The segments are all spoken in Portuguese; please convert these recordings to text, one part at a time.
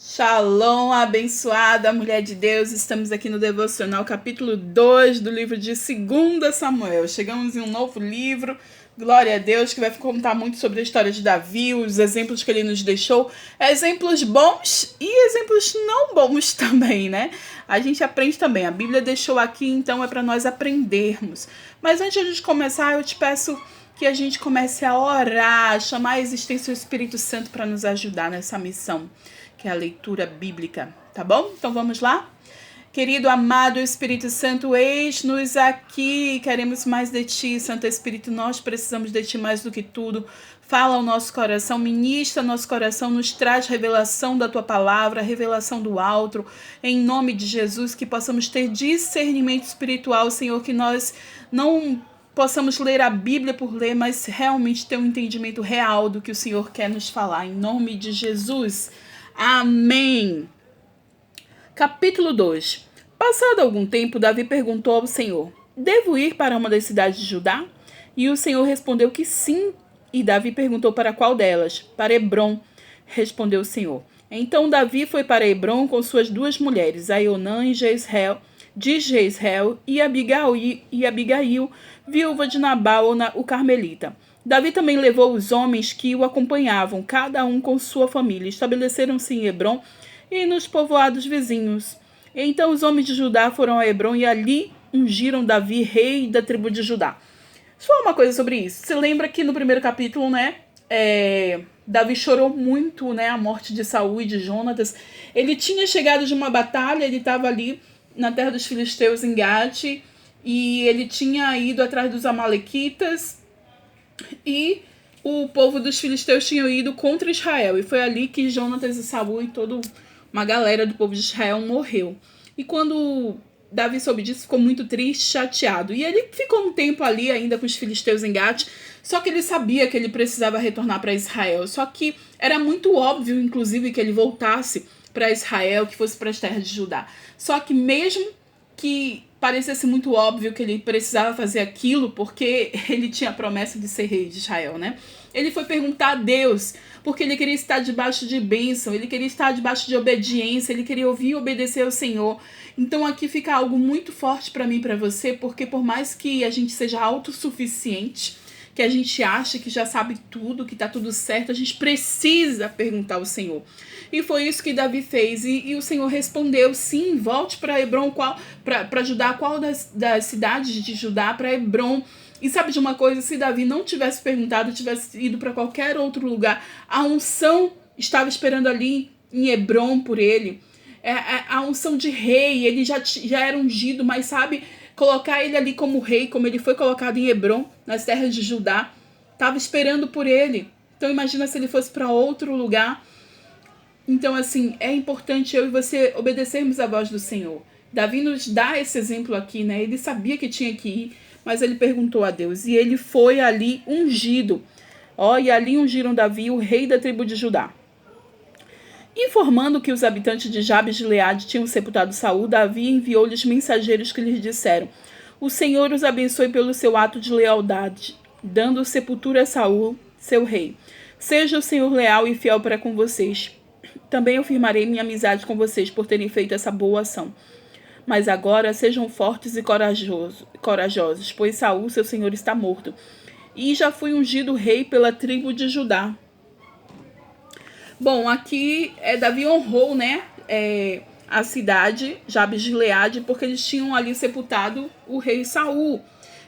Shalom, abençoada mulher de Deus, estamos aqui no Devocional, capítulo 2 do livro de 2 Samuel. Chegamos em um novo livro, glória a Deus, que vai contar muito sobre a história de Davi, os exemplos que ele nos deixou, exemplos bons e exemplos não bons também, né? A gente aprende também, a Bíblia deixou aqui, então é para nós aprendermos. Mas antes de a gente começar, eu te peço que a gente comece a orar, chamar a existência do Espírito Santo para nos ajudar nessa missão, que é a leitura bíblica, tá bom? Então vamos lá? Querido, amado Espírito Santo, eis-nos aqui, queremos mais de Ti, Santo Espírito, nós precisamos de Ti mais do que tudo. Fala ao nosso coração, ministra nosso coração, nos traz revelação da Tua palavra, revelação do alto, em nome de Jesus, que possamos ter discernimento espiritual, Senhor, que nós não possamos ler a Bíblia por ler, mas realmente ter um entendimento real do que o Senhor quer nos falar, em nome de Jesus. Amém. Capítulo 2. Passado algum tempo, Davi perguntou ao Senhor: devo ir para uma das cidades de Judá? E o Senhor respondeu que sim. E Davi perguntou para qual delas? Para Hebrom, respondeu o Senhor. Então Davi foi para Hebrom com suas duas mulheres, Aionã e Jezreel e Abigail, viúva de Nabal, o carmelita. Davi também levou os homens que o acompanhavam, cada um com sua família. Estabeleceram-se em Hebrom e nos povoados vizinhos. Então os homens de Judá foram a Hebrom e ali ungiram Davi, rei da tribo de Judá. Deixa eu falar uma coisa sobre isso. Você lembra que no primeiro capítulo, Davi chorou muito, a morte de Saul e de Jonatas. Ele tinha chegado de uma batalha, ele estava ali na terra dos filisteus em Gate, e ele tinha ido atrás dos amalequitas, e o povo dos filisteus tinha ido contra Israel, e foi ali que Jonatas e Saul e toda uma galera do povo de Israel morreu. E quando Davi soube disso, ficou muito triste, chateado, e ele ficou um tempo ali ainda com os filisteus em Gate, só que ele sabia que ele precisava retornar para Israel, só que era muito óbvio, inclusive, que ele voltasse para Israel, que fosse para as terras de Judá. Só que mesmo que parecesse muito óbvio que ele precisava fazer aquilo, porque ele tinha a promessa de ser rei de Israel, Ele foi perguntar a Deus, porque ele queria estar debaixo de bênção, ele queria estar debaixo de obediência, ele queria ouvir e obedecer ao Senhor. Então aqui fica algo muito forte para mim e para você, porque por mais que a gente seja autossuficiente, que a gente acha que já sabe tudo, que tá tudo certo, a gente precisa perguntar ao Senhor. E foi isso que Davi fez, e o Senhor respondeu, sim, volte para Hebrom, para Judá, qual das cidades de Judá para Hebrom. E sabe de uma coisa, se Davi não tivesse perguntado, tivesse ido para qualquer outro lugar, a unção estava esperando ali em Hebrom por ele, a unção de rei, ele já era ungido, mas sabe, colocar ele ali como rei, como ele foi colocado em Hebrom, nas terras de Judá, estava esperando por ele. Então imagina se ele fosse para outro lugar. Então assim, é importante eu e você obedecermos a voz do Senhor. Davi nos dá esse exemplo aqui, Ele sabia que tinha que ir, mas ele perguntou a Deus, e ele foi ali ungido. E ali ungiram Davi, o rei da tribo de Judá. Informando que os habitantes de Jabes de Gileade tinham sepultado Saul, Davi enviou-lhes mensageiros que lhes disseram: o Senhor os abençoe pelo seu ato de lealdade, dando sepultura a Saul, seu rei. Seja o Senhor leal e fiel para com vocês. Também eu firmarei minha amizade com vocês por terem feito essa boa ação. Mas agora sejam fortes e corajosos, pois Saul, seu senhor, está morto. E já fui ungido rei pela tribo de Judá. Bom, aqui Davi honrou, a cidade, Jabes de Gileade, porque eles tinham ali sepultado o rei Saul.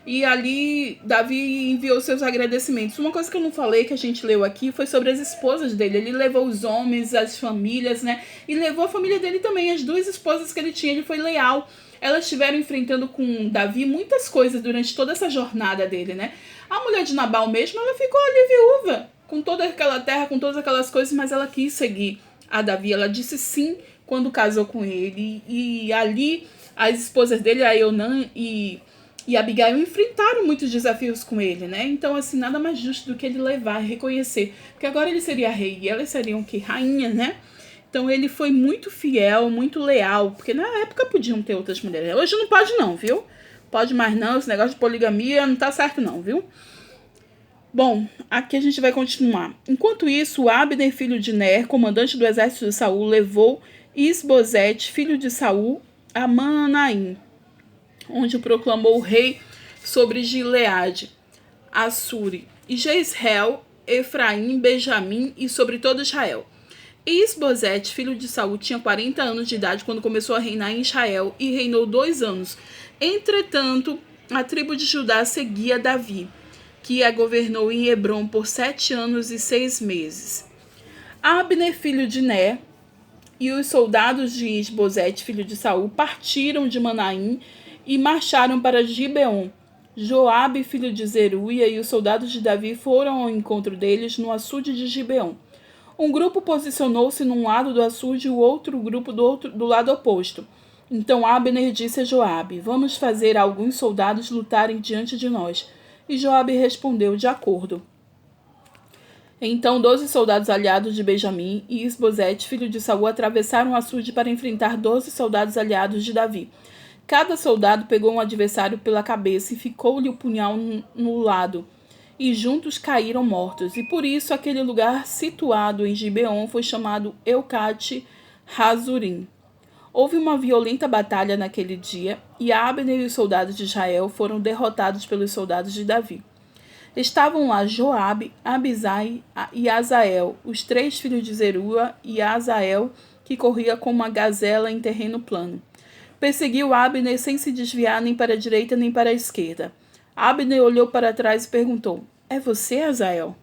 E ali Davi enviou seus agradecimentos. Uma coisa que eu não falei, que a gente leu aqui, foi sobre as esposas dele. Ele levou os homens, as famílias, E levou a família dele também, as duas esposas que ele tinha. Ele foi leal. Elas estiveram enfrentando com Davi muitas coisas durante toda essa jornada dele, A mulher de Nabal mesmo, ela ficou ali viúva, com toda aquela terra, com todas aquelas coisas, mas ela quis seguir a Davi. Ela disse sim quando casou com ele. E ali as esposas dele, Aionã e Abigail, enfrentaram muitos desafios com ele, Então, assim, nada mais justo do que ele levar e reconhecer. Porque agora ele seria rei e elas seriam rainhas, Então, ele foi muito fiel, muito leal. Porque na época podiam ter outras mulheres. Hoje não pode não, viu? Pode mais não, esse negócio de poligamia não tá certo não, viu? Bom, aqui a gente vai continuar. Enquanto isso, Abner, filho de Ner, comandante do exército de Saul, levou Isbosete, filho de Saul, a Manaim, onde o proclamou rei sobre Gileade, Assuri, e Jezreel, Efraim, Benjamim e sobre todo Israel. E Isbosete, filho de Saul, tinha 40 anos de idade quando começou a reinar em Israel e reinou 2 anos. Entretanto, a tribo de Judá seguia Davi, que a governou em Hebrom por 7 anos e 6 meses. Abner, filho de Ner, e os soldados de Isbosete, filho de Saul, partiram de Manaim e marcharam para Gibeon. Joabe, filho de Zeruia, e os soldados de Davi foram ao encontro deles no açude de Gibeon. Um grupo posicionou-se num lado do açude e o outro grupo do lado oposto. Então Abner disse a Joabe: Vamos fazer alguns soldados lutarem diante de nós. E Joabe respondeu: De acordo. Então 12 soldados aliados de Benjamim e Isbosete, filho de Saul, atravessaram o açude para enfrentar 12 soldados aliados de Davi. Cada soldado pegou um adversário pela cabeça e ficou-lhe o punhal no lado, e juntos caíram mortos. E por isso aquele lugar situado em Gibeon foi chamado Eucate Hazurim. Houve uma violenta batalha naquele dia, e Abner e os soldados de Israel foram derrotados pelos soldados de Davi. Estavam lá Joabe, Abisai e Azael, os 3 filhos de Zeruia, e Azael, que corria como uma gazela em terreno plano. Perseguiu Abner sem se desviar nem para a direita nem para a esquerda. Abner olhou para trás e perguntou: É você, Azael?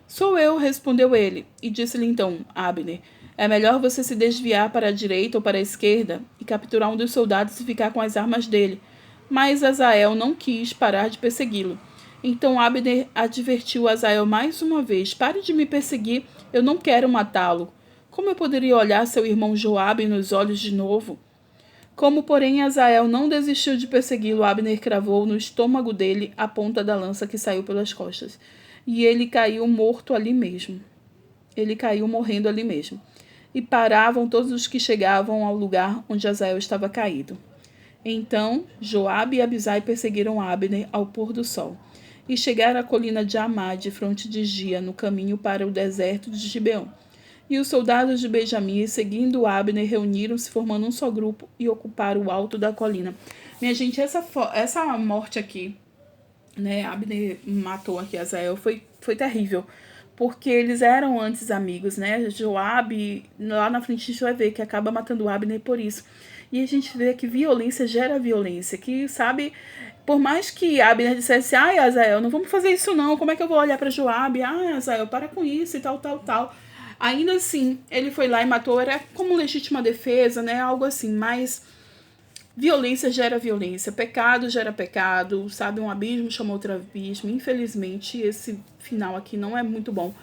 Sou eu, respondeu ele. E disse-lhe então Abner: É melhor você se desviar para a direita ou para a esquerda e capturar um dos soldados e ficar com as armas dele. Mas Azael não quis parar de persegui-lo. Então Abner advertiu Azael mais uma vez: Pare de me perseguir, eu não quero matá-lo. Como eu poderia olhar seu irmão Joabe nos olhos de novo? Como, porém, Azael não desistiu de persegui-lo, Abner cravou no estômago dele a ponta da lança que saiu pelas costas. E ele caiu morto ali mesmo. Ele caiu morrendo ali mesmo. E paravam todos os que chegavam ao lugar onde Azael estava caído. Então Joabe e Abisai perseguiram Abner ao pôr do sol. E chegaram à colina de Amá, de fronte de Gia, no caminho para o deserto de Gibeon. E os soldados de Benjamim, seguindo Abner, reuniram-se formando um só grupo e ocuparam o alto da colina. Minha gente, essa morte aqui, né, Abner matou aqui Azael, foi terrível. Porque eles eram antes amigos, né? Joabe, lá na frente a gente vai ver que acaba matando Abner por isso. E a gente vê que violência gera violência, que, sabe, por mais que Abner dissesse: Ai, Azael, não vamos fazer isso não, como é que eu vou olhar para Joabe? Ai, Azael, para com isso e tal, tal, tal. Ainda assim, ele foi lá e matou, era como legítima defesa, né? Algo assim, mas violência gera violência, pecado gera pecado, sabe? Um abismo chama outro abismo. Infelizmente, esse final aqui não é muito bom.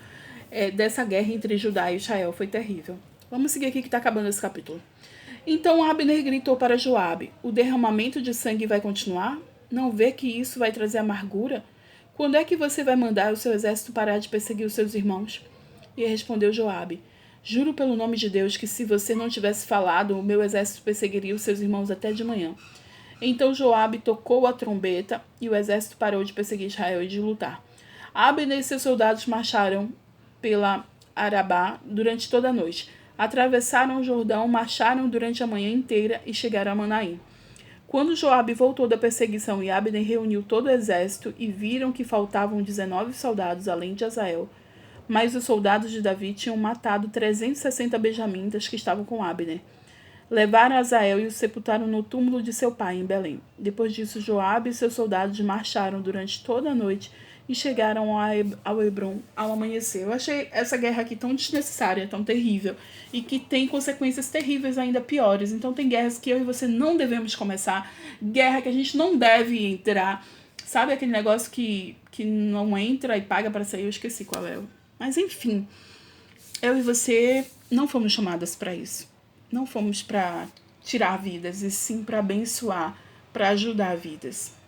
Dessa guerra entre Judá e Israel foi terrível. Vamos seguir aqui que está acabando esse capítulo. Então Abner gritou para Joabe: O derramamento de sangue vai continuar? Não vê que isso vai trazer amargura? Quando é que você vai mandar o seu exército parar de perseguir os seus irmãos? E respondeu Joabe: Juro pelo nome de Deus que se você não tivesse falado, o meu exército perseguiria os seus irmãos até de manhã. Então Joabe tocou a trombeta e o exército parou de perseguir Israel e de lutar. Abner e seus soldados marcharam pela Arabá durante toda a noite. Atravessaram o Jordão, marcharam durante a manhã inteira e chegaram a Manaim. Quando Joabe voltou da perseguição e Abner reuniu todo o exército e viram que faltavam 19 soldados além de Azael, mas os soldados de Davi tinham matado 360 benjamitas que estavam com Abner. Levaram Azael e o sepultaram no túmulo de seu pai, em Belém. Depois disso, Joabe e seus soldados marcharam durante toda a noite e chegaram ao Hebrom ao amanhecer. Eu achei essa guerra aqui tão desnecessária, tão terrível, e que tem consequências terríveis ainda piores. Então tem guerras que eu e você não devemos começar, guerra que a gente não deve entrar. Sabe aquele negócio que não entra e paga para sair? Eu esqueci qual é. Mas enfim, eu e você não fomos chamadas para isso. Não fomos para tirar vidas, e sim para abençoar, para ajudar vidas.